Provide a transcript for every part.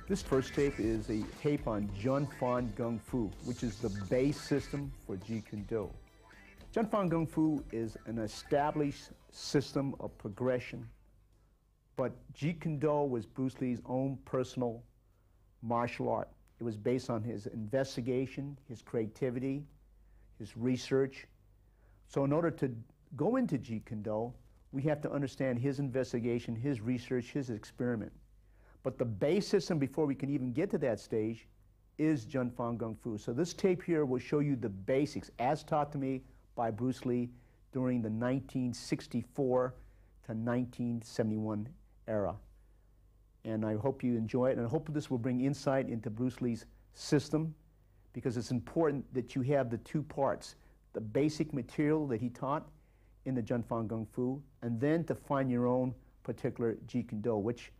This first tape is a tape on Jun Fan Gung Fu, which is the base system for Jeet Kune Do. Jun Fan Gung Fu is an established system of progression, but Jeet Kune Do was Bruce Lee's own personal martial art. It was based on his investigation, his creativity, his research. So in order to go into Jeet Kune Do, we have to understand his investigation, his research, his experiment. But the base system, before we can even get to that stage, is Jun Fan Gung Fu. So this tape here will show you the basics as taught to me by Bruce Lee during the 1964 to 1971 era. And I hope you enjoy it, and I hope this will bring insight into Bruce Lee's system, because it's important that you have the two parts, the basic material that he taught in the Jun Fan Gung Fu, and then to find your own particular Jeet Kune Do, which,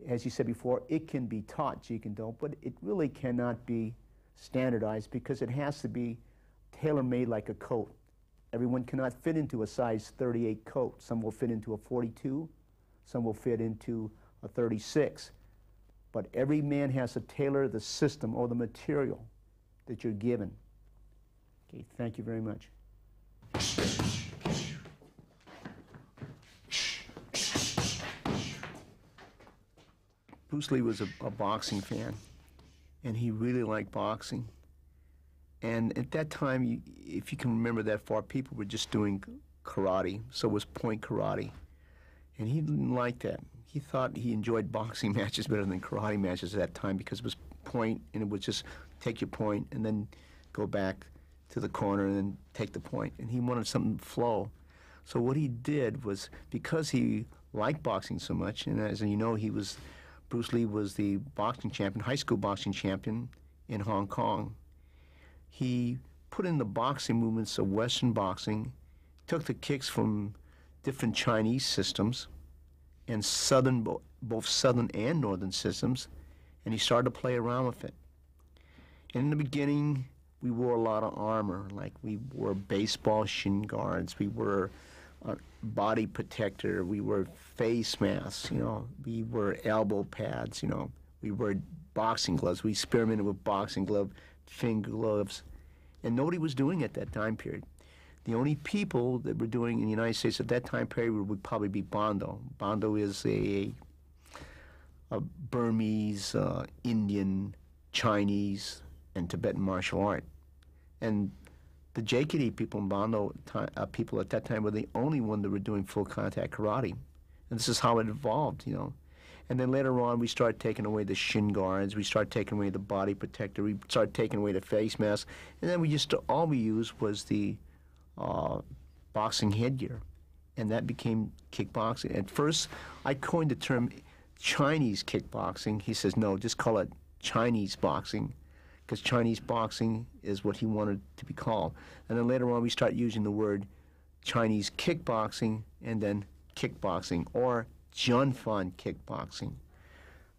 as you said before, it can be taught Jeet Kune Do, but it really cannot be standardized because it has to be tailor-made like a coat. Everyone cannot fit into a size 38 coat. Some will fit into a 42, some will fit into a 36. But every man has to tailor the system or the material that you're given. Okay, thank you very much. Bruce Lee was a boxing fan, and he really liked boxing. And at that time, if you can remember that far, people were just doing karate, so it was point karate. And he didn't like that. He thought he enjoyed boxing matches better than karate matches at that time because it was point, and it would just take your point and then go back to the corner and then take the point. And he wanted something to flow. So what he did was, because he liked boxing so much, and as you know, Bruce Lee was the boxing champion, high school boxing champion in Hong Kong. He put in the boxing movements of Western boxing, took the kicks from different Chinese systems and both Southern and Northern systems, and he started to play around with it. And in the beginning, we wore a lot of armor, like we wore baseball shin guards, we wore body protector, we wore face masks, we wore elbow pads, we wore boxing gloves. We experimented with boxing glove, finger gloves, and nobody was doing it at that time period. The only people that were doing in the United States at that time period would probably be Bando. Bando is a Burmese, Indian, Chinese, and Tibetan martial art. And the JKD people in Bando people at that time were the only one that were doing full contact karate. And this is how it evolved, And then later on, we started taking away the shin guards, we started taking away the body protector, we started taking away the face mask, and then all we used was the boxing headgear. And that became kickboxing. At first, I coined the term Chinese kickboxing. He says, no, just call it Chinese boxing, because Chinese boxing is what he wanted to be called. And then later on, we start using the word Chinese kickboxing and then kickboxing, or Jun Fan kickboxing.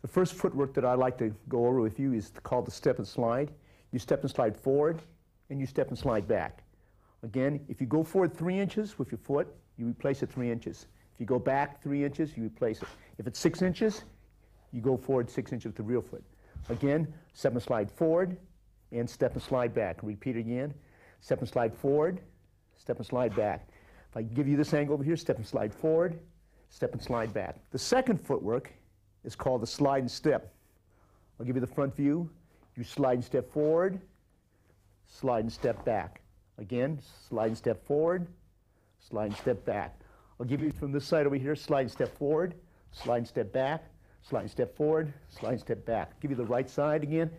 The first footwork that I'd like to go over with you is called the step and slide. You step and slide forward, and you step and slide back. Again, if you go forward 3 inches with your foot, you replace it 3 inches. If you go back 3 inches, you replace it. If it's 6 inches, you go forward 6 inches with the real foot. Again, step and slide forward, and step and slide back. Repeat again. Step and slide forward, step and slide back. If I give you this angle over here, step and slide forward, step and slide back. The second footwork is called the slide and step. I'll give you the front view. You slide and step forward, slide and step back. Again, slide and step forward, slide and step back. I'll give you from this side over here, slide and step forward, slide and step back, slide and step forward, slide and step back. Give you the right side again,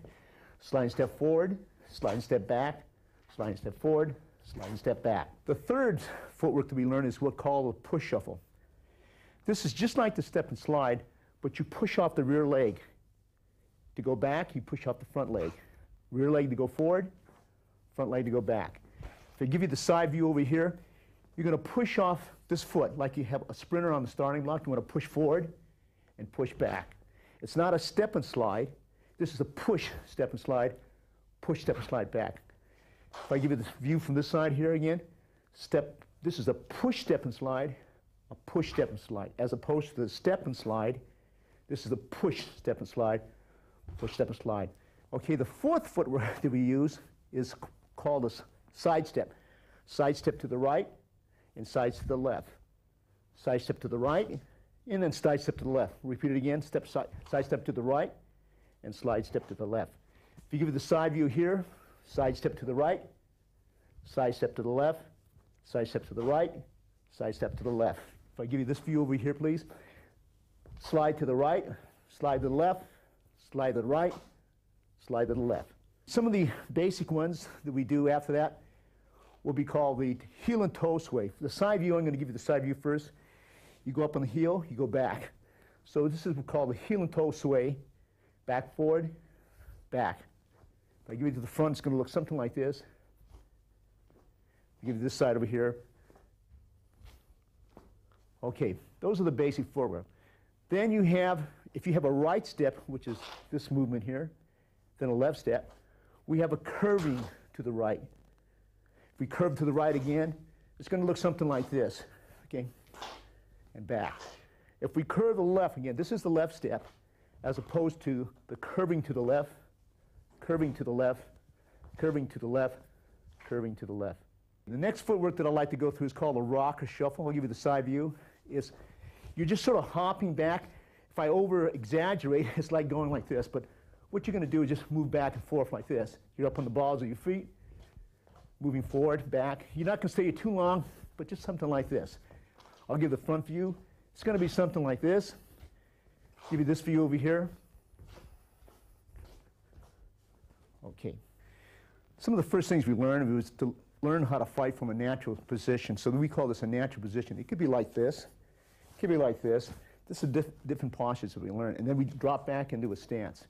slide and step forward, slide and step back, slide and step forward, slide and step back. The third footwork that we learn is what's called a push shuffle. This is just like the step and slide, but you push off the rear leg. To go back, you push off the front leg. Rear leg to go forward, front leg to go back. If I give you the side view over here, you're going to push off this foot like you have a sprinter on the starting block. You want to push forward and push back. It's not a step and slide. This is a push, step and slide, push, step and slide back. If I give you the view from this side here again, this is a push, step and slide, a push, step and slide. As opposed to the step and slide, this is a push, step and slide, push, step and slide. Okay, the fourth footwork that we use is called a side step. Side step to the right and side to the left. Side step to the right and then side step to the left. Repeat it again, side step to the right and slide step to the left. If you give it the side view here, side step to the right, side step to the left, side step to the right, side step to the left. If I give you this view over here, please. Slide to the right, slide to the left, slide to the right, slide to the left. Some of the basic ones that we do after that will be called the heel and toe sway. For the side view, I'm going to give you the side view first. You go up on the heel, you go back. So this is called the heel and toe sway. Back, forward, back. If I give you to the front, it's going to look something like this. I'll give you this side over here. Okay, those are the basic footwork. Then you have, if you have a right step, which is this movement here, then a left step, we have a curving to the right. If we curve to the right again, it's going to look something like this, okay, and back. If we curve the left again, this is the left step, as opposed to the curving to the left, curving to the left, curving to the left, curving to the left. The next footwork that I like to go through is called a rock or shuffle. I'll give you the side view. You're just sort of hopping back. If I over-exaggerate, it's like going like this, but what you're going to do is just move back and forth like this. You're up on the balls of your feet, moving forward, back. You're not going to stay here too long, but just something like this. I'll give the front view. It's going to be something like this. Give you this view over here. Okay. Some of the first things we learned was to learn how to fight from a natural position. So we call this a natural position. It could be like this. It could be like this. This is different postures that we learn. And then we drop back into a stance.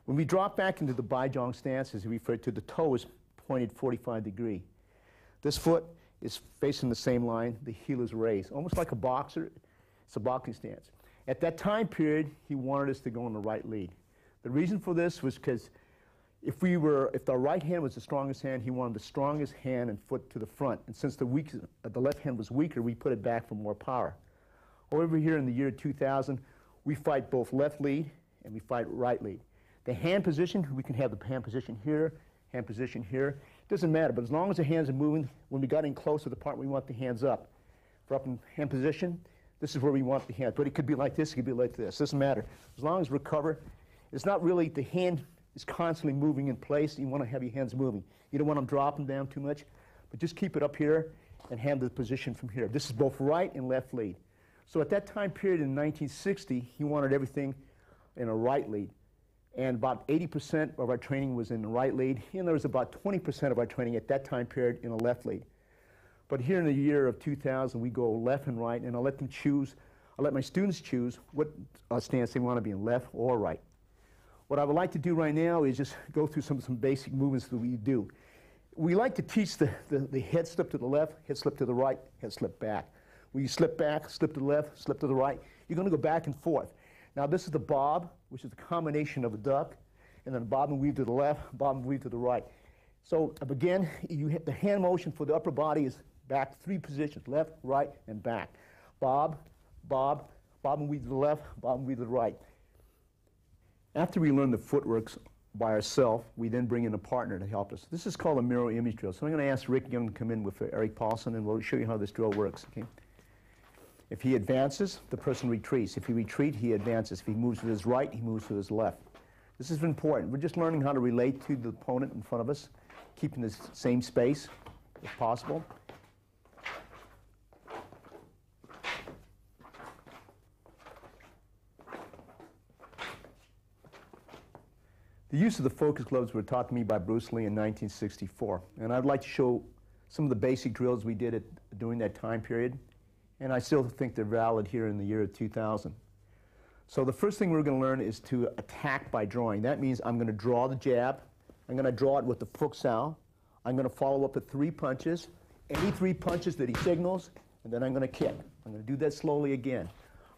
When we drop back into the Baijong stance, as we refer to, the toe is pointed 45 degrees. This foot is facing the same line. The heel is raised, almost like a boxer. It's a boxing stance. At that time period, he wanted us to go on the right lead. The reason for this was because if the right hand was the strongest hand, he wanted the strongest hand and foot to the front. And since the left hand was weaker, we put it back for more power. Over here in the year 2000, we fight both left lead and we fight right lead. The hand position, we can have the hand position here, hand position here. It doesn't matter, but as long as the hands are moving, when we got in close to the part, we want the hands up. For up in hand position, this is where we want the hands. But it could be like this, it could be like this. It doesn't matter. As long as we recover, it's not really the hand is constantly moving in place. You want to have your hands moving. You don't want them dropping down too much, but just keep it up here and have the position from here. This is both right and left lead. So at that time period in 1960, he wanted everything in a right lead. And about 80% of our training was in the right lead, and there was about 20% of our training at that time period in a left lead. But here in the year of 2000, we go left and right, and I'll let them choose, I'll let my students choose what stance they want to be in, left or right. What I would like to do right now is just go through some basic movements that we do. We like to teach the head slip to the left, head slip to the right, head slip back. When you slip back, slip to the left, slip to the right, you're going to go back and forth. Now this is the bob, which is the combination of a duck, and then a bob and weave to the left, bob and weave to the right. So again, you hit the hand motion for the upper body is back 3 positions, left, right, and back. Bob, bob, bob and weave to the left, bob and weave to the right. After we learn the footworks by ourselves, we then bring in a partner to help us. This is called a mirror image drill. So I'm going to ask Rick Young to come in with Eric Paulson, and we'll show you how this drill works. Okay? If he advances, the person retreats. If he retreats, he advances. If he moves to his right, he moves to his left. This is important. We're just learning how to relate to the opponent in front of us, keeping the same space if possible. The use of the focus gloves were taught to me by Bruce Lee in 1964, and I'd like to show some of the basic drills we did during that time period, and I still think they're valid here in the year 2000. So the first thing we're going to learn is to attack by drawing. That means I'm going to draw the jab, I'm going to draw it with the futsal, I'm going to follow up with 3 punches, any 3 punches that he signals, and then I'm going to kick. I'm going to do that slowly again.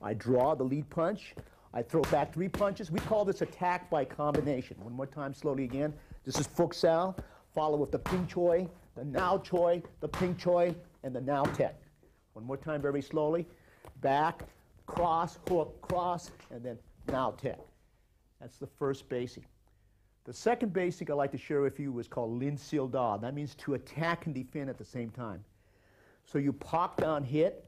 I draw the lead punch, I throw back 3 punches. We call this attack by combination. One more time, slowly again. This is futsal, follow with the ping choi, the now choi, the ping choi, and the now tek. One more time, very slowly. Back, cross, hook, cross, and then now tek. That's the first basic. The second basic I'd like to share with you is called Lin Sil Da. That means to attack and defend at the same time. So you pop down hit,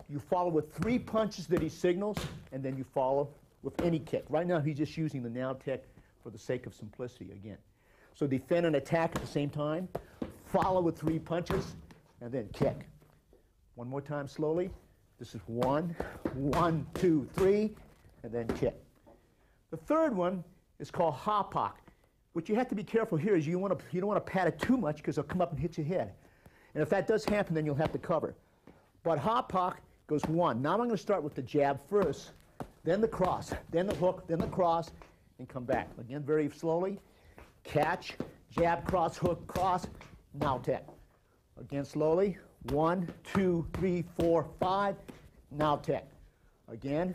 you follow with 3 punches that he signals, and then you follow with any kick. Right now he's just using the now tek for the sake of simplicity again. So defend and attack at the same time, follow with 3 punches, and then kick. One more time slowly. This is 1, 1, 2, 3, and then kick. The third one is called hapak. What you have to be careful here is you don't want to pat it too much because it'll come up and hit your head. And if that does happen, then you'll have to cover. But hapak goes 1. Now I'm going to start with the jab first, then the cross, then the hook, then the cross, and come back. Again, very slowly. Catch, jab, cross, hook, cross, now tek. Again, slowly. 1, 2, 3, 4, 5, now tek. Again,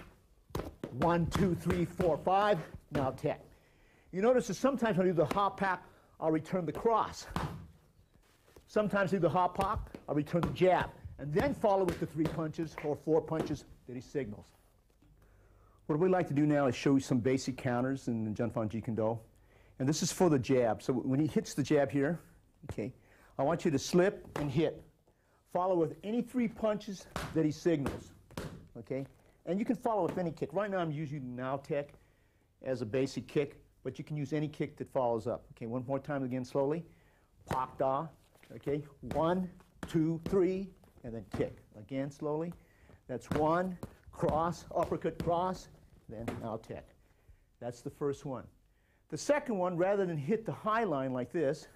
1, 2, 3, 4, 5, now tek. You notice that sometimes when I do the hapak, I'll return the cross. Sometimes I do the hapak, I'll return the jab, and then follow with the 3 punches or 4 punches that he signals. What we'd like to do now is show you some basic counters in the Junfan Jeet Kune Do. And this is for the jab. So when he hits the jab here, okay, I want you to slip and hit. Follow with any 3 punches that he signals, okay? And you can follow with any kick. Right now I'm using now tek as a basic kick, but you can use any kick that follows up. Okay, one more time again slowly. Pak da, okay? 1, 2, 3, and then kick. Again slowly. That's 1, cross, uppercut, cross, then now tek. That's the first one. The second one, rather than hit the high line like this,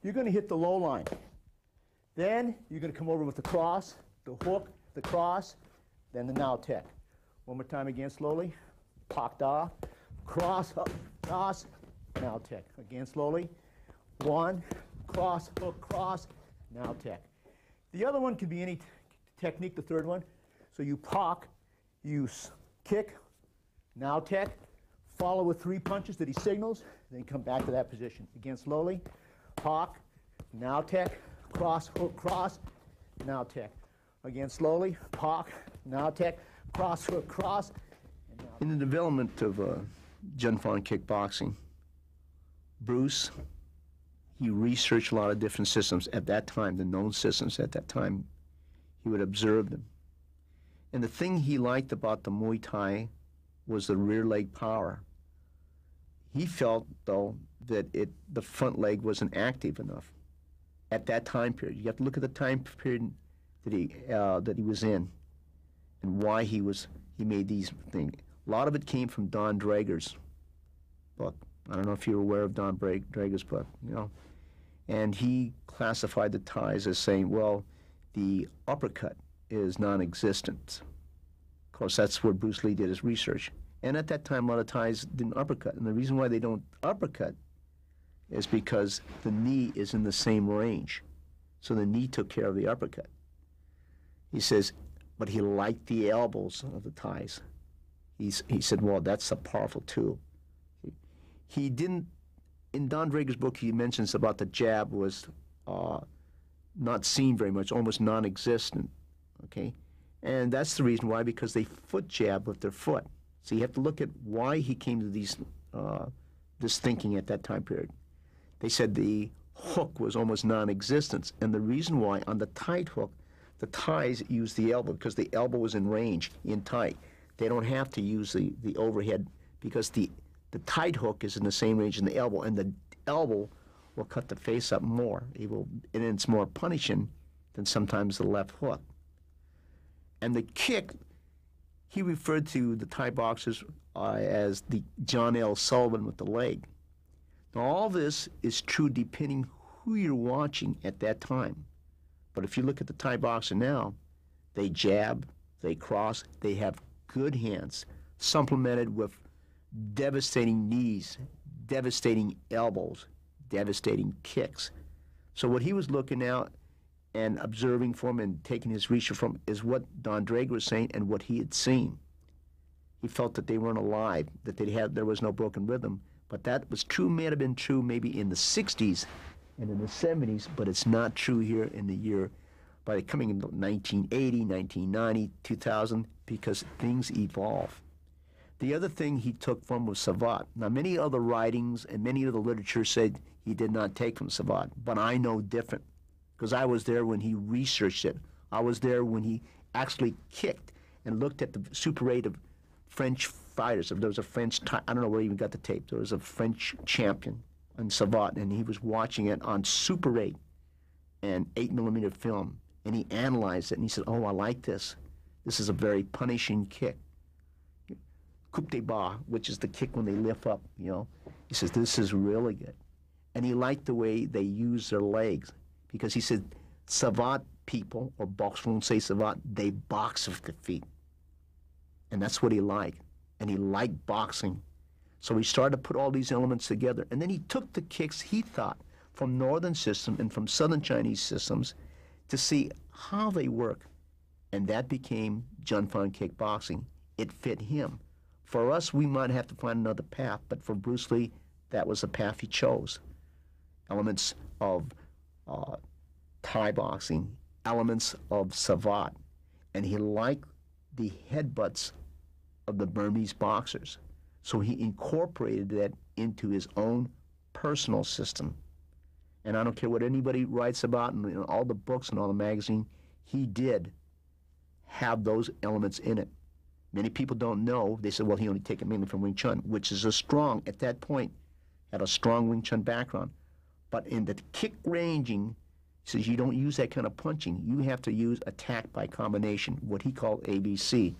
you're going to hit the low line. Then you're going to come over with the cross, the hook, the cross, then the now tek. One more time again slowly. Pak da, cross, up, cross, now tek. Again slowly. 1, cross, hook, cross, now tek. The other one can be any technique, the third one. So you pak, you kick, now tek, follow with 3 punches that he signals, then come back to that position. Again slowly. Pak, now tek, cross, hook, cross, now tek. Again slowly. Pak, now tek, cross, hook, cross. And now in the development of Junfan kickboxing, Bruce, he researched a lot of different systems at that time, the known systems at that time. He would observe them. And the thing he liked about the Muay Thai was the rear leg power. He felt, though, that the front leg wasn't active enough at that time period. You have to look at the time period that he was in and why he made these things. A lot of it came from Don Drager's book. I don't know if you're aware of Don Drager's book, you know. And he classified the Thais as saying, well, the uppercut is non-existent. Of course, that's where Bruce Lee did his research. And at that time, a lot of Thais didn't uppercut. And the reason why they don't uppercut is because the knee is in the same range. So the knee took care of the uppercut. He says, but he liked the elbows of the Thais. He said, well, that's a powerful tool. He didn't, in Don Drager's book, he mentions about the jab was not seen very much, almost non-existent, okay? And that's the reason why, because they foot jab with their foot. So you have to look at why he came to this thinking at that time period. They said the hook was almost non-existent, and the reason why, on the tight hook, the Thais use the elbow, because the elbow is in range, in tight. They don't have to use the overhead, because the tight hook is in the same range as the elbow, and the elbow will cut the face up more. And it's more punishing than sometimes the left hook. And the kick, he referred to the Thai boxers as the John L. Sullivan with the leg. All this is true depending who you're watching at that time. But if you look at the Thai boxer now, they jab, they cross, they have good hands, supplemented with devastating knees, devastating elbows, devastating kicks. So what he was looking at and observing from and taking his research from is what Don Drager was saying and what he had seen. He felt that they weren't alive, that there was no broken rhythm. But that was true, may have been true maybe in the 60s and in the 70s, but it's not true here in the year, by coming in 1980, 1990, 2000, because things evolve. The other thing he took from was Savant. Now, many other writings and many of the literature said he did not take from Savant, but I know different, because I was there when he researched it. I was there when he actually kicked and looked at the Super 8 of French fighters. There was a French, I don't know where he even got the tape. There was a French champion on Savant, and he was watching it on Super 8 and 8mm film, and he analyzed it, and he said, oh, I like this. This is a very punishing kick. Coup de bas, which is the kick when they lift up, you know. He says, this is really good. And he liked the way they use their legs, because he said, Savant people, or boxers won't say Savant, they box with the feet. And that's what he liked. And he liked boxing. So he started to put all these elements together. And then he took the kicks he thought from Northern system and from Southern Chinese systems to see how they work. And that became Jun Fan kickboxing. It fit him. For us, we might have to find another path, but for Bruce Lee, that was the path he chose. Elements of Thai boxing, elements of Savate, and he liked the headbutts of the Burmese boxers. So he incorporated that into his own personal system. And I don't care what anybody writes about in all the books and all the magazines, he did have those elements in it. Many people don't know. They said, well, he only took it mainly from Wing Chun, which is a strong, at that point, had a strong Wing Chun background. But in the kick ranging, he says you don't use that kind of punching. You have to use attack by combination, what he called ABC.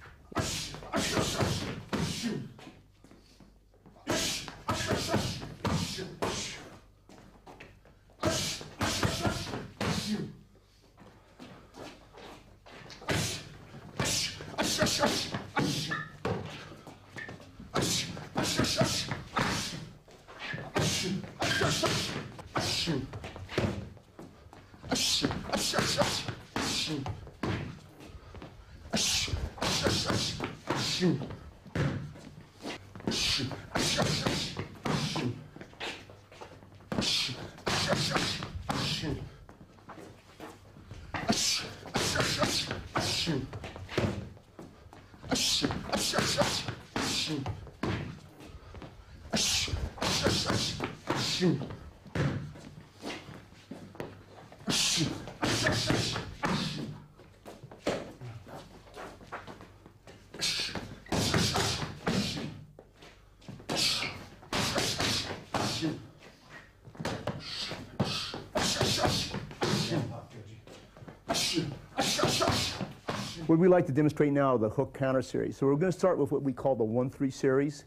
What we like to demonstrate now, the hook counter series. So we're going to start with what we call the 1-3 series.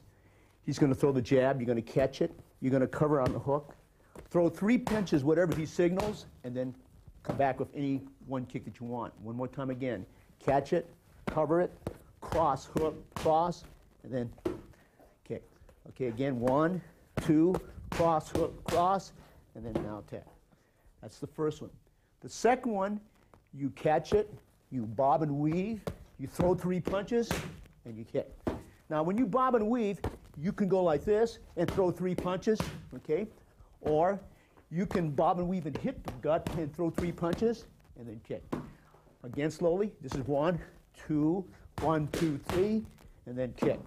He's going to throw the jab, you're going to catch it, you're going to cover on the hook, throw 3 punches, whatever he signals, and then come back with any one kick that you want. One more time again. Catch it, cover it, cross, hook, cross, and then kick. Okay, again, 1, 2, cross, hook, cross, and then now attack. That's the first one. The second one, you catch it, you bob and weave, you throw 3 punches, and you kick. Now, when you bob and weave, you can go like this and throw 3 punches, okay? Or you can bob and weave and hit the gut and throw 3 punches, and then kick. Again, slowly. This is 1, 2, 1, 2, 3, and then kick.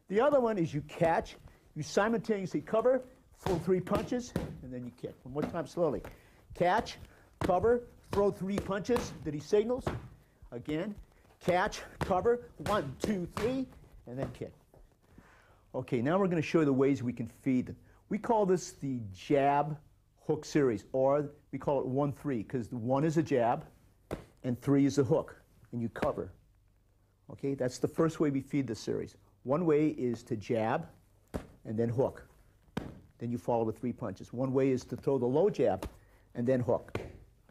The other one is you catch, you simultaneously cover, throw 3 punches, and then you kick. One more time, slowly. Catch, cover, throw 3 punches that he signals. Again, catch, cover, 1, 2, 3, and then kick. Okay, now we're going to show you the ways we can feed them. We call this the jab hook series, or we call it 1-3, because 1 is a jab and 3 is a hook, and you cover. Okay, that's the first way we feed the series. One way is to jab and then hook. then you follow with 3 punches. One way is to throw the low jab and then hook.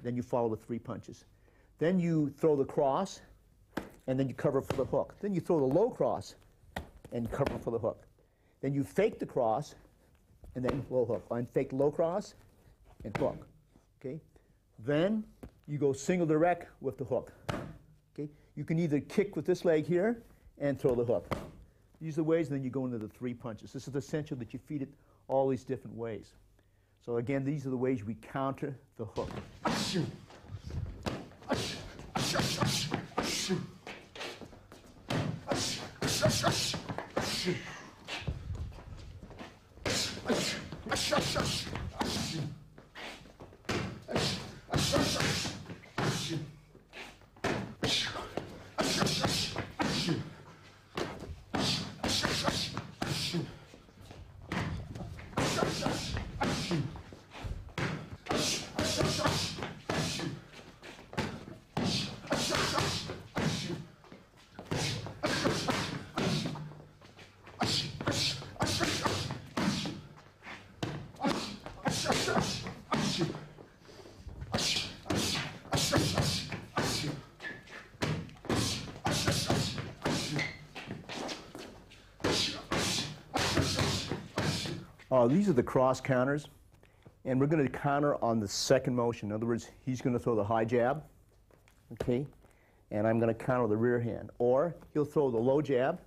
Then you follow with 3 punches. Then you throw the cross, and then you cover for the hook. Then you throw the low cross and cover for the hook. Then you fake the cross, and then low hook. And fake low cross and hook. Okay? Then you go single direct with the hook. Okay? You can either kick with this leg here and throw the hook. These are the ways, and then you go into the 3 punches. This is essential that you feed it all these different ways. So again, these are the ways we counter the hook. These are the cross counters, and we're going to counter on the second motion. In other words, he's going to throw the high jab, okay, and I'm going to counter the rear hand. Or he'll throw the low jab,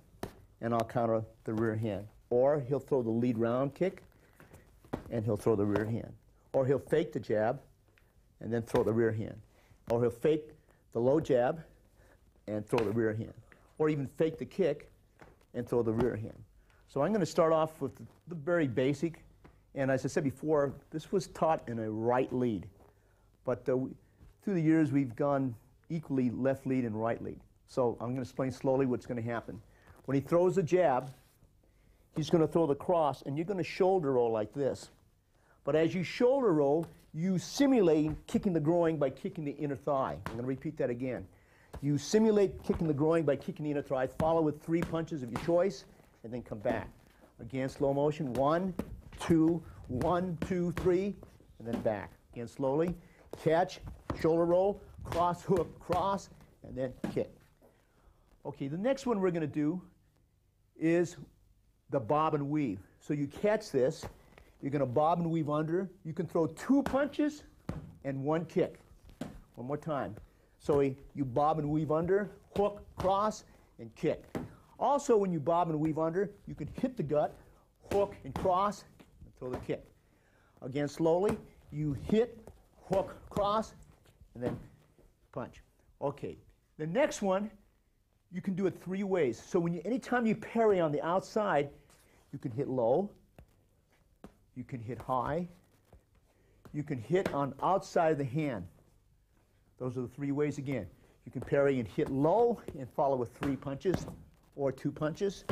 and I'll counter the rear hand. Or he'll throw the lead round kick, and he'll throw the rear hand. Or he'll fake the jab, and then throw the rear hand. Or he'll fake the low jab, and throw the rear hand. Or even fake the kick, and throw the rear hand. So I'm going to start off with the very basic, and as I said before, this was taught in a right lead. But through the years, we've gone equally left lead and right lead. So I'm going to explain slowly what's going to happen. When he throws the jab, he's going to throw the cross, and you're going to shoulder roll like this. But as you shoulder roll, you simulate kicking the groin by kicking the inner thigh. I'm going to repeat that again. You simulate kicking the groin by kicking the inner thigh, follow with 3 punches of your choice, and then come back. Again, slow motion, 1, 2, 1, 2, 3, and then back. Again, slowly, catch, shoulder roll, cross, hook, cross, and then kick. Okay, the next one we're going to do is the bob and weave. So you catch this, you're going to bob and weave under. You can throw 2 punches and 1 kick. One more time. So you bob and weave under, hook, cross, and kick. Also, when you bob and weave under, you can hit the gut, hook and cross, and throw the kick. Again, slowly, you hit, hook, cross, and then punch. Okay, the next one, you can do it 3 ways. So anytime you parry on the outside, you can hit low, you can hit high, you can hit on outside of the hand. Those are the 3 ways again. You can parry and hit low and follow with 3 punches. Or 2 punches.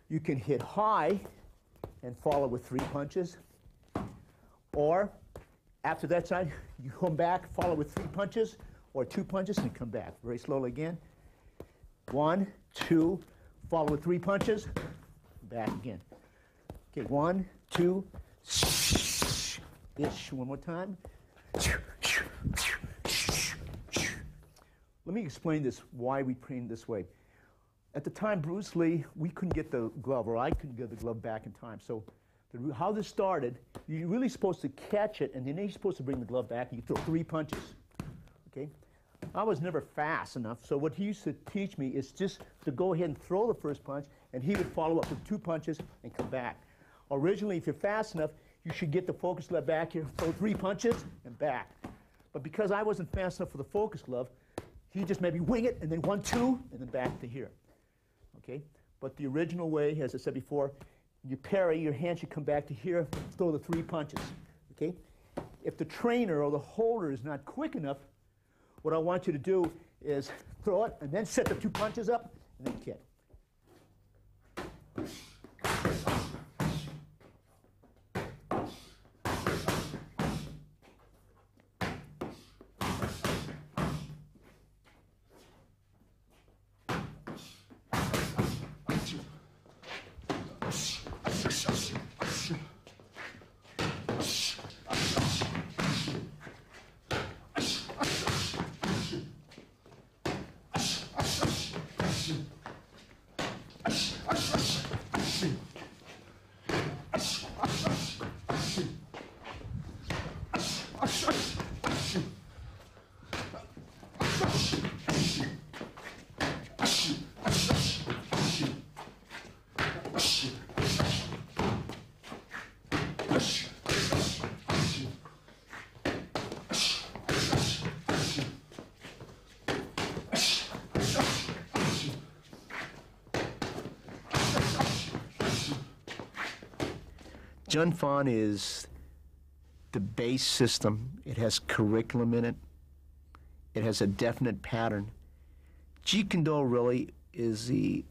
You can hit high and follow with 3 punches. Or after that side, you come back, follow with 3 punches or 2 punches, and come back. Very slowly again. 1, 2, follow with 3 punches, back again. Okay, 1, 2, ish, one more time. Let me explain this, why we train this way. At the time, Bruce Lee, we couldn't get the glove, or I couldn't get the glove back in time. So how this started, you're really supposed to catch it, and then you're supposed to bring the glove back, and you throw 3 punches. Okay? I was never fast enough, so what he used to teach me is just to go ahead and throw the first punch, and he would follow up with 2 punches and come back. Originally, if you're fast enough, you should get the focus glove back here, throw 3 punches, and back. But because I wasn't fast enough for the focus glove, he just made me wing it, and then 1, 2, and then back to here. Okay? But the original way, as I said before, you parry, your hand should come back to here, throw the 3 punches. Okay? If the trainer or the holder is not quick enough, what I want you to do is throw it and then set the 2 punches up and then kick. Jun Fan is the base system. It has curriculum in it. It has a definite pattern. Jeet Kune Do really is it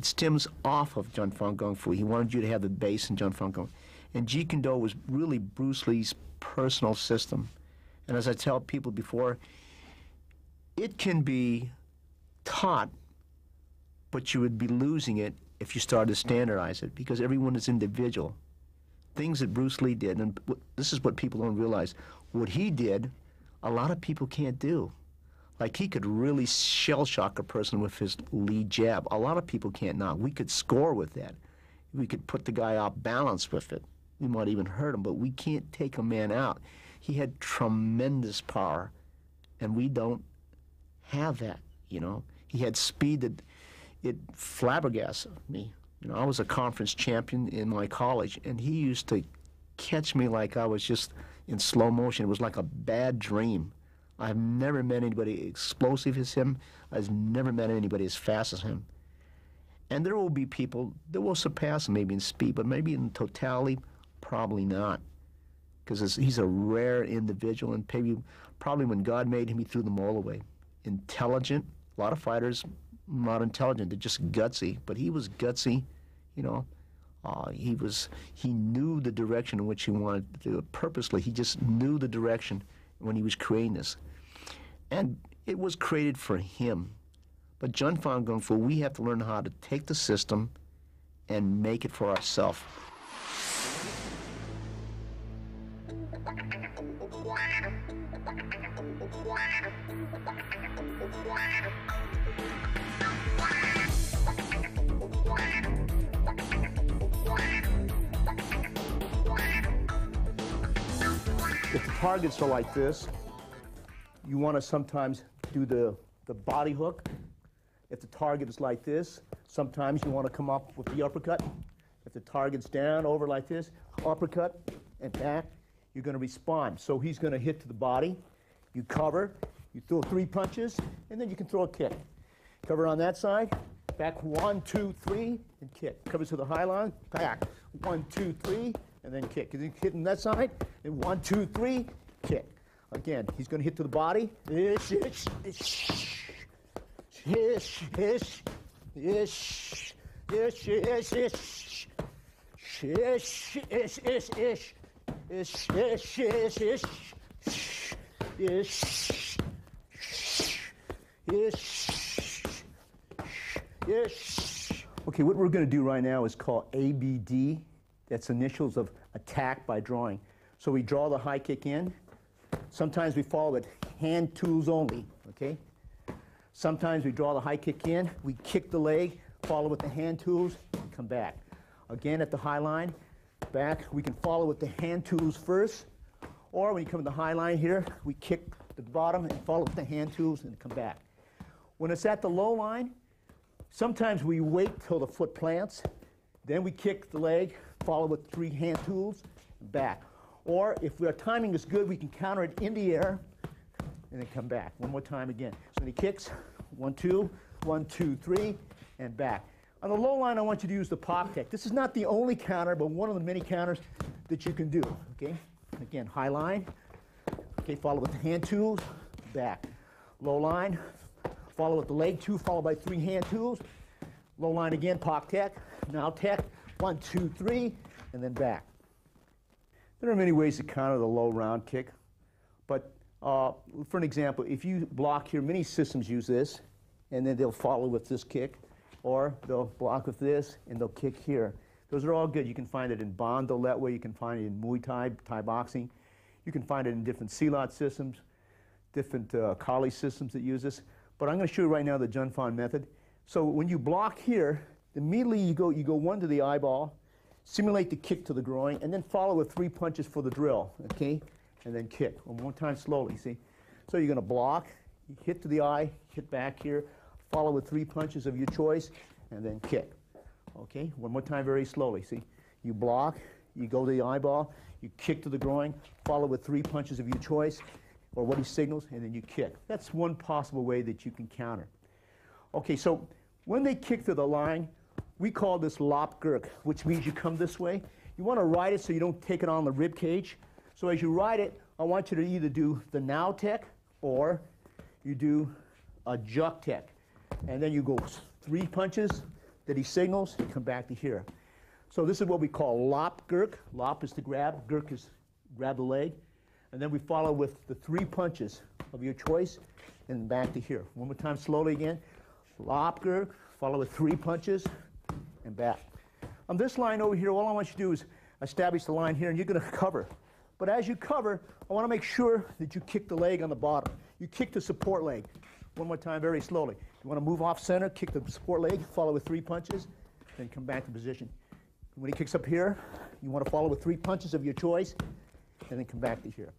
stems off of Jun Fan Kung Fu. He wanted you to have the base in Jun Fan Kung Fu. And Jeet Kune Do was really Bruce Lee's personal system. And as I tell people before, it can be taught, but you would be losing it if you started to standardize it, because everyone is individual. Things that Bruce Lee did, and this is what people don't realize, what he did, a lot of people can't do. Like, he could really shell-shock a person with his lead jab. A lot of people can't now. We could score with that. We could put the guy off balance with it. We might even hurt him, but we can't take a man out. He had tremendous power, and we don't have that, you know. He had speed that it flabbergasted me. You know, I was a conference champion in my college, and he used to catch me like I was just in slow motion. It was like a bad dream. I've never met anybody explosive as him. I've never met anybody as fast as him. And there will be people that will surpass him maybe in speed, but maybe in totality, probably not. Because he's a rare individual, and probably when God made him, he threw them all away. Intelligent. A lot of fighters not intelligent, they're just gutsy, but he was gutsy, you know. He knew the direction in which he wanted to do it purposely. He just knew the direction when he was creating this. And it was created for him. But Jun Fan Kung Fu, we have to learn how to take the system and make it for ourselves. If the targets are like this, you want to sometimes do the body hook. If the target is like this, sometimes you want to come up with the uppercut. If the target's down, over like this, uppercut and back, you're going to respond. So he's going to hit to the body, you cover, you throw 3 punches, and then you can throw a kick. Cover on that side, back 1, 2, 3, and kick. Cover to the high line, back 1, 2, 3, and then kick. And then hit on that side, and 1, 2, 3, kick. Again, he's going to hit to the body. Ish, ish, ish, ish, ish, ish, ish, ish, ish, ish, ish, ish, ish. Ish, ish, ish, ish, ish, ish, ish. Okay, what we're going to do right now is called ABD. That's initials of attack by drawing. So we draw the high kick in. Sometimes we follow with hand tools only, okay? Sometimes we draw the high kick in, we kick the leg, follow with the hand tools, come back. Again at the high line, back, we can follow with the hand tools first, or when you come to the high line here, we kick the bottom and follow with the hand tools and come back. When it's at the low line, sometimes we wait till the foot plants, then we kick the leg, follow with 3 hand tools, and back. Or if our timing is good, we can counter it in the air and then come back. One more time again. So he kicks, 1, 2, 1, 2, 3, and back. On the low line, I want you to use the pop tech. This is not the only counter, but one of the many counters that you can do, okay? Again, high line, okay, follow with the hand tools, back. Low line, follow with the leg 2, followed by 3 hand tools. Low line again, pop tech, now tech, 1, 2, 3, and then back. There are many ways to counter the low round kick, but for an example, if you block here, many systems use this, and then they'll follow with this kick, or they'll block with this, and they'll kick here. Those are all good. You can find it in Bando that way. You can find it in Muay Thai, Thai boxing. You can find it in different Silat systems, different Kali systems that use this. But I'm going to show you right now the Jun Fan method. So when you block here, immediately you go 1 to the eyeball, simulate the kick to the groin, and then follow with 3 punches for the drill, okay? And then kick. One more time slowly, see? So you're going to block, You hit to the eye, hit back here, follow with 3 punches of your choice, and then kick. Okay, one more time very slowly. See, you block, you go to the eyeball, you kick to the groin, follow with 3 punches of your choice, or what he signals, and then you kick. That's one possible way that you can counter. Okay, so when they kick to the line, we call this lop gurk, which means you come this way. You want to ride it so you don't take it on the rib cage. So as you ride it, I want you to either do the now tech or you do a juck tech. And then you go 3 punches that he signals, and come back to here. So this is what we call lop gurk. Lop is to grab, gurk is grab the leg. And then we follow with the 3 punches of your choice and back to here. One more time slowly again. Lop gurk, follow with 3 punches and back. On this line over here, all I want you to do is establish the line here, and you're going to cover. But as you cover, I want to make sure that you kick the leg on the bottom. You kick the support leg. One more time, very slowly. You want to move off center, kick the support leg, follow with 3 punches, then come back to position. When he kicks up here, you want to follow with 3 punches of your choice, and then come back to here.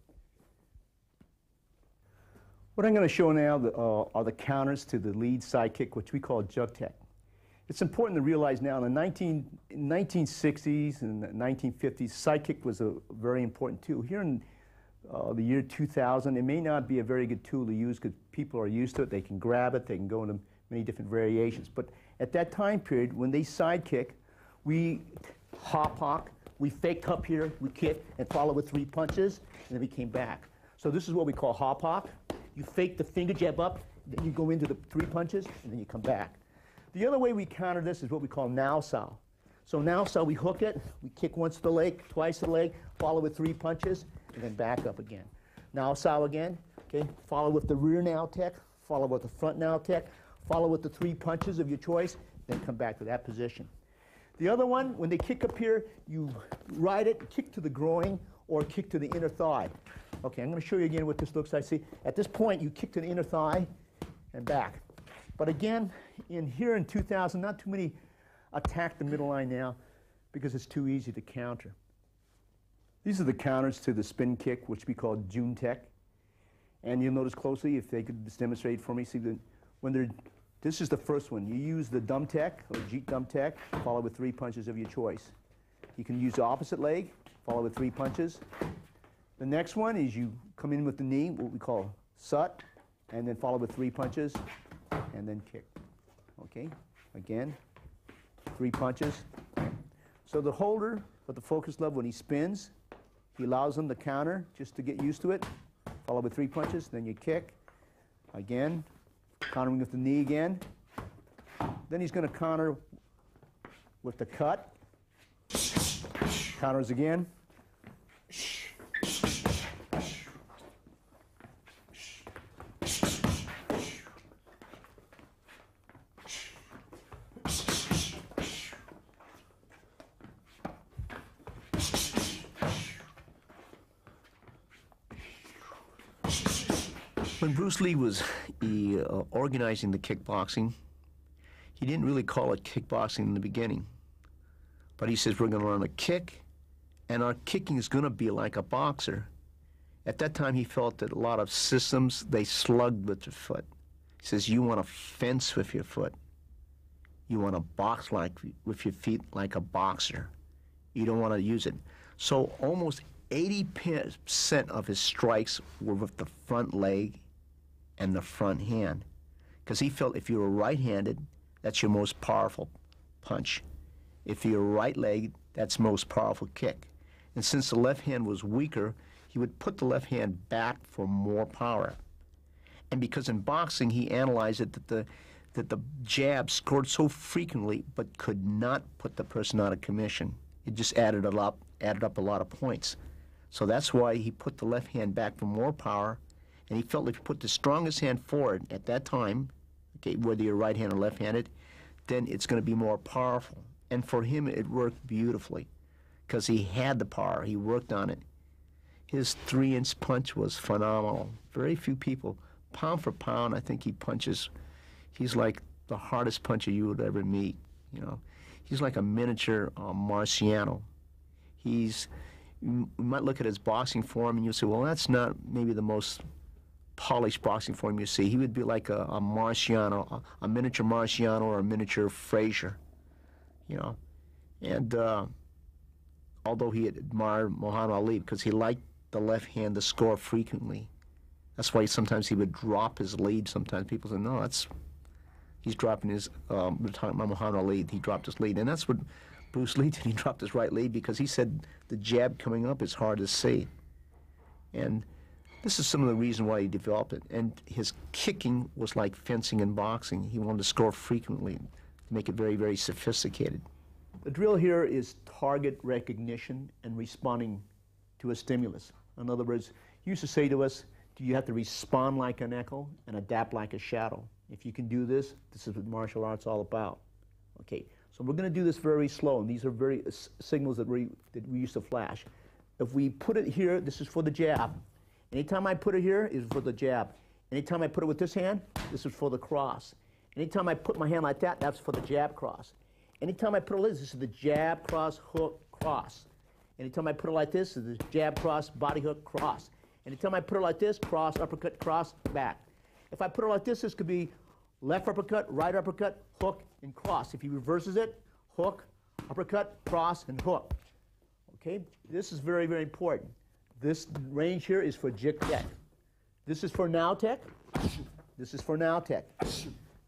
What I'm going to show now are the counters to the lead side kick, which we call jug tech. It's important to realize now in the 1960s and the 1950s, side kick was a very important tool. Here in the year 2000, it may not be a very good tool to use because people are used to it. They can grab it, they can go into many different variations. But at that time period, when they side kick, we hop, we fake up here, we kick, and follow with 3 punches, and then we came back. So this is what we call hop. You fake the finger jab up, then you go into the 3 punches, and then you come back. The other way we counter this is what we call now sow. So now sow, we hook it, we kick once to the leg, twice to the leg, follow with 3 punches, and then back up again. Now sow again, okay? Follow with the rear now tech, follow with the front now tech, follow with the 3 punches of your choice, then come back to that position. The other one, when they kick up here, you ride it, kick to the groin, or kick to the inner thigh. Okay, I'm going to show you again what this looks like. See, at this point, you kick to the inner thigh and back. But again, here in 2000, not too many attack the middle line now because it's too easy to counter. These are the counters to the spin kick, which we call June tech. And you'll notice closely, if they could just demonstrate for me, see that this is the first one. You use the dumb tech, or jeet dumb tech, follow with 3 punches of your choice. You can use the opposite leg, follow with 3 punches. The next one is you come in with the knee, what we call sut, and then follow with 3 punches, and then kick. Okay, again, 3 punches. So the holder at the focus level, when he spins, he allows them to counter just to get used to it. Follow with 3 punches, then you kick. Again, countering with the knee again. Then he's going to counter with the cut. Counters again. When Bruce Lee was organizing the kickboxing, he didn't really call it kickboxing in the beginning. But he says, we're going to learn a kick, and our kicking is going to be like a boxer. At that time, he felt that a lot of systems, they slugged with their foot. He says, you want to fence with your foot. You want to box with your feet like a boxer. You don't want to use it. So almost 80% of his strikes were with the front leg and the front hand, because he felt if you were right-handed, that's your most powerful punch. If you're right-legged, that's most powerful kick. And since the left hand was weaker, he would put the left hand back for more power. And because in boxing he analyzed it that the jab scored so frequently but could not put the person out of commission. It just added up a lot of points. So that's why he put the left hand back for more power, and he felt if you put the strongest hand forward at that time, okay, whether you're right-handed or left-handed, then it's going to be more powerful. And for him, it worked beautifully because he had the power. He worked on it. His 3-inch punch was phenomenal. Very few people, pound for pound, I think he punches. He's like the hardest puncher you would ever meet. You know, he's like a miniature Marciano. You might look at his boxing form and you say, well, that's not maybe the most polished boxing form you see. He would be like a Marciano, a miniature Marciano or a miniature Frazier, you know. And although he admired Muhammad Ali because he liked the left hand to score frequently. That's why sometimes he would drop his lead. Sometimes people say, no, he's dropping his, we're talking about Muhammad Ali, he dropped his lead. And that's what Bruce Lee did. He dropped his right lead because he said the jab coming up is hard to see. And this is some of the reason why he developed it. And his kicking was like fencing and boxing. He wanted to score frequently, to make it very, very sophisticated. The drill here is target recognition and responding to a stimulus. In other words, he used to say to us, do you have to respond like an echo and adapt like a shadow? If you can do this, this is what martial arts is all about. Okay, so we're going to do this very slow, and these are very signals that we used to flash. If we put it here, this is for the jab. Anytime I put it here is for the jab. Anytime I put it with this hand, this is for the cross. Anytime I put my hand like that, that's for the jab cross. Anytime I put it like this is the jab, cross, hook, cross. Anytime I put it like this is the jab, cross, body hook, cross. Anytime I put it like this, cross, uppercut, cross, back. If I put it like this could be left uppercut, right uppercut, hook, and cross. If he reverses it, hook, uppercut, cross, and hook. Okay, this is very, very important. This range here is for Jik Tek. This is for Now Tek. This is for Now Tek.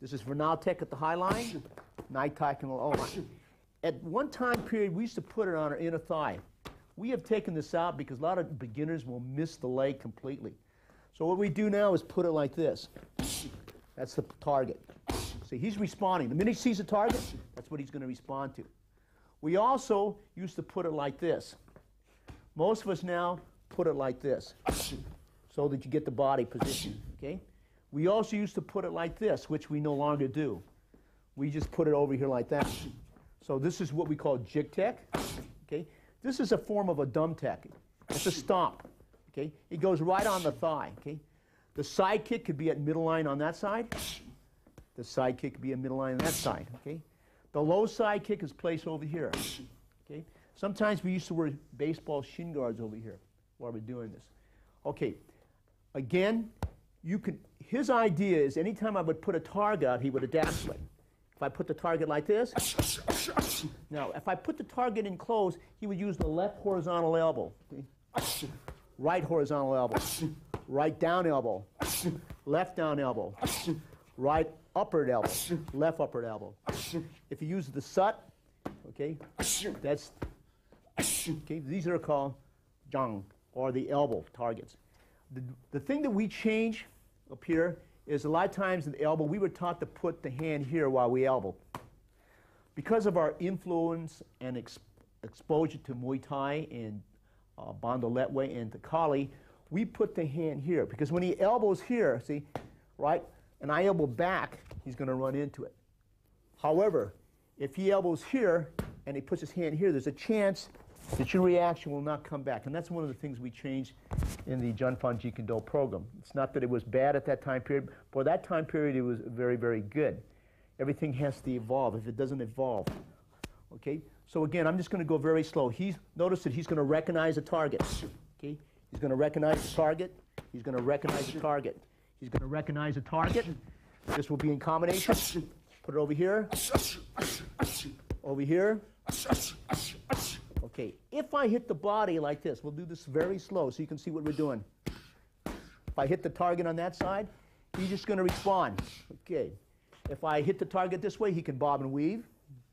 This is for Now Tek at the high line, Night Tek and the low line. At one time period, we used to put it on our inner thigh. We have taken this out because a lot of beginners will miss the leg completely. So what we do now is put it like this. That's the target. See, he's responding. The minute he sees a target, that's what he's going to respond to. We also used to put it like this. Most of us now put it like this so that you get the body position, okay? We also used to put it like this, which we no longer do. We just put it over here like that. So this is what we call Jik Tek, okay? This is a form of a Dum Tek. It's a stomp, okay? It goes right on the thigh, okay? The side kick could be at middle line on that side. The side kick could be a middle line on that side, okay? The low side kick is placed over here, okay? Sometimes we used to wear baseball shin guards over here while we're doing this. Okay, again, his idea is anytime I would put a target out, he would adapt to it. If I put the target like this, now if I put the target in close, he would use the left horizontal elbow, okay? Right horizontal elbow, right down elbow, left down elbow, right upward elbow, left upward elbow. If you use the sut, okay, that's, okay, these are called jang, or the elbow targets. The thing that we change up here is a lot of times in the elbow, we were taught to put the hand here while we elbow. Because of our influence and exposure to Muay Thai and Bandoletwe and to Kali, we put the hand here. Because when he elbows here, see, right, and I elbow back, he's going to run into it. However, if he elbows here and he puts his hand here, there's a chance that your reaction will not come back. And that's one of the things we changed in the Junfan Jeet Do program. It's not that it was bad at that time period. For that time period, it was very, very good. Everything has to evolve. If it doesn't evolve, okay? So again, I'm just going to go very slow. Notice that he's going to recognize a target, okay? He's going to recognize the target. He's going to recognize the target. He's going to recognize a target. This will be in combination. Put it over here. Over here. Okay, if I hit the body like this, we'll do this very slow so you can see what we're doing. If I hit the target on that side, he's just going to respond. Okay. If I hit the target this way, he can bob and weave.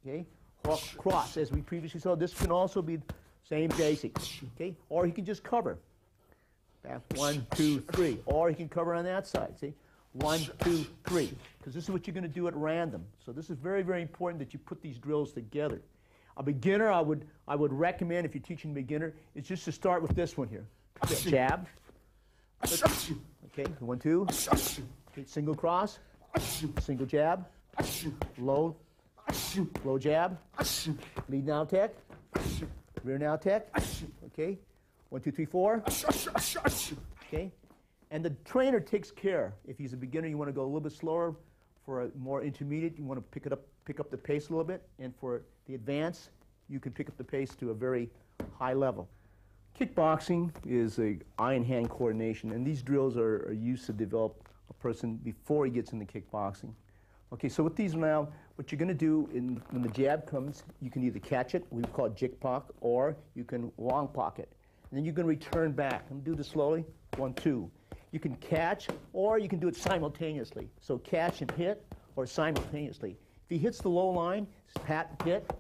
Okay. Hook, cross, as we previously saw. This can also be same basic. Okay. Or he can just cover. Back 1, 2, 3. Or he can cover on that side. See? 1, 2, 3. Because this is what you're going to do at random. So this is very, very important that you put these drills together. A beginner, I would recommend, if you're teaching a beginner, is just to start with this one here. Jab. Okay, 1, 2. Okay, single cross. Single jab. Low jab. Lead Now Tek. Rear Now Tek. Okay, 1, 2, 3, 4. Okay, and the trainer takes care. If he's a beginner, you want to go a little bit slower. For a more intermediate, you want to pick up the pace a little bit, and for the advanced, you can pick up the pace to a very high level. Kickboxing is a eye-and-hand coordination, and these drills are used to develop a person before he gets into kickboxing. Okay, so with these now, what you're going to do when the jab comes, you can either catch it, we call it jig pock, or you can long pocket. And then you're going to return back. I'm going to do this slowly. 1, 2. You can catch, or you can do it simultaneously. So catch and hit, or simultaneously. If he hits the low line, it's pat and hit,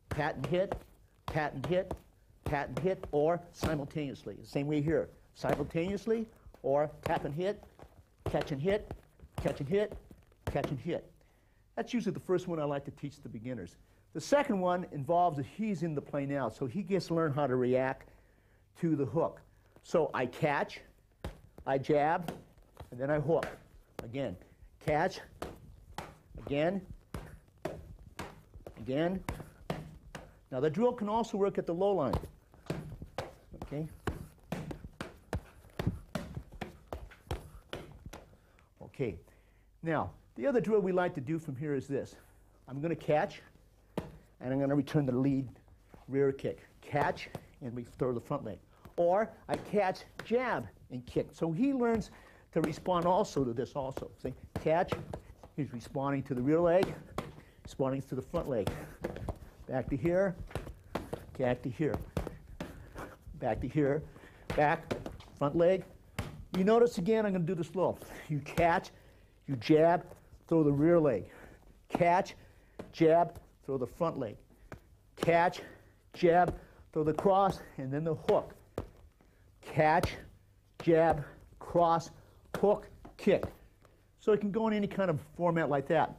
pat and hit, pat and hit, pat and hit, or simultaneously. Same way here. Simultaneously, or tap and hit, catch and hit, catch and hit, catch and hit. That's usually the first one I like to teach the beginners. The second one involves that he's in the play now, so he gets to learn how to react to the hook. So I catch, I jab, and then I hook. Again, catch, again, again. Now the drill can also work at the low line. Okay. Okay. Now, the other drill we like to do from here is this. I'm going to catch, and I'm going to return the lead rear kick. Catch, and we throw the front leg. Or I catch, jab, and kick. So he learns to respond also to this also. See, catch, he's responding to the rear leg, responding to the front leg. Back to here, back to here, back to here, back, front leg. You notice again, I'm going to do this slow. You catch, you jab, throw the rear leg. Catch, jab, throw the front leg. Catch, jab, throw the cross, and then the hook. Catch, jab, cross, hook, kick. So it can go in any kind of format like that.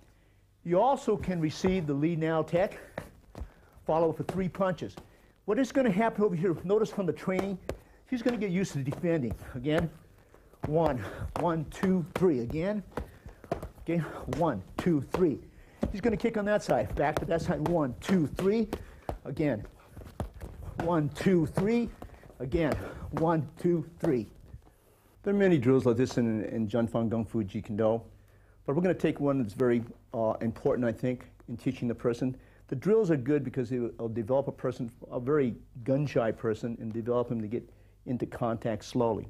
You also can receive the lead now tech, follow for 3 punches. What is going to happen over here, notice from the training, he's going to get used to defending. Again, 1, 1, 2, 3. Again, okay, 1, 2, 3. He's going to kick on that side, back to that side, 1, 2, 3. Again, 1, 2, 3. Again, 1, 2, 3. There are many drills like this in Jun Fan Kung Fu Jeet Kune Do, but we're going to take one that's very important, I think, in teaching the person. The drills are good because it'll develop a person, a very gun-shy person, and develop him to get into contact slowly.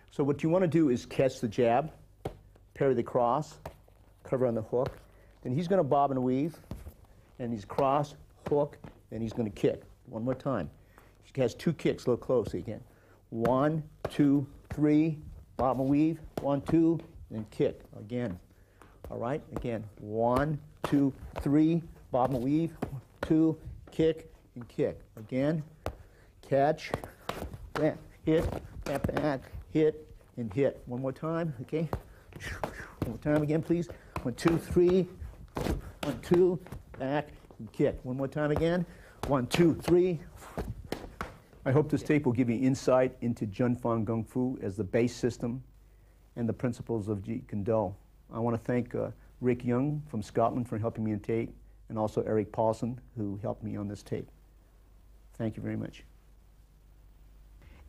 So what you want to do is catch the jab, parry the cross, cover on the hook, then he's going to bob and weave, and he's cross, hook, and he's going to kick. One more time. He has 2 kicks, a little close again. 1, 2, 3, bob and weave, 1, 2, and kick again. All right, again, 1, 2, 3, bob and weave, 2, kick, and kick. Again, catch, back, hit, back, hit, and hit. One more time, okay? One more time again, please. 1, 2, 3, 1, 2, back, and kick. One more time again. 1, 2, 3. I hope this tape will give you insight into Jun Fan Kung Fu as the base system and the principles of Jeet Kune Do. I want to thank Rick Young from Scotland for helping me in tape, and also Eric Paulson, who helped me on this tape. Thank you very much.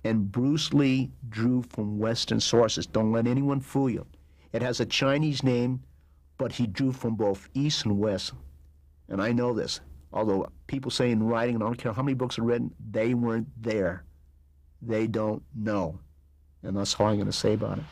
And Bruce Lee drew from Western sources. Don't let anyone fool you. It has a Chinese name, but he drew from both East and West. And I know this. Although people say in writing, and I don't care how many books are written, they weren't there. They don't know. And that's all I'm going to say about it.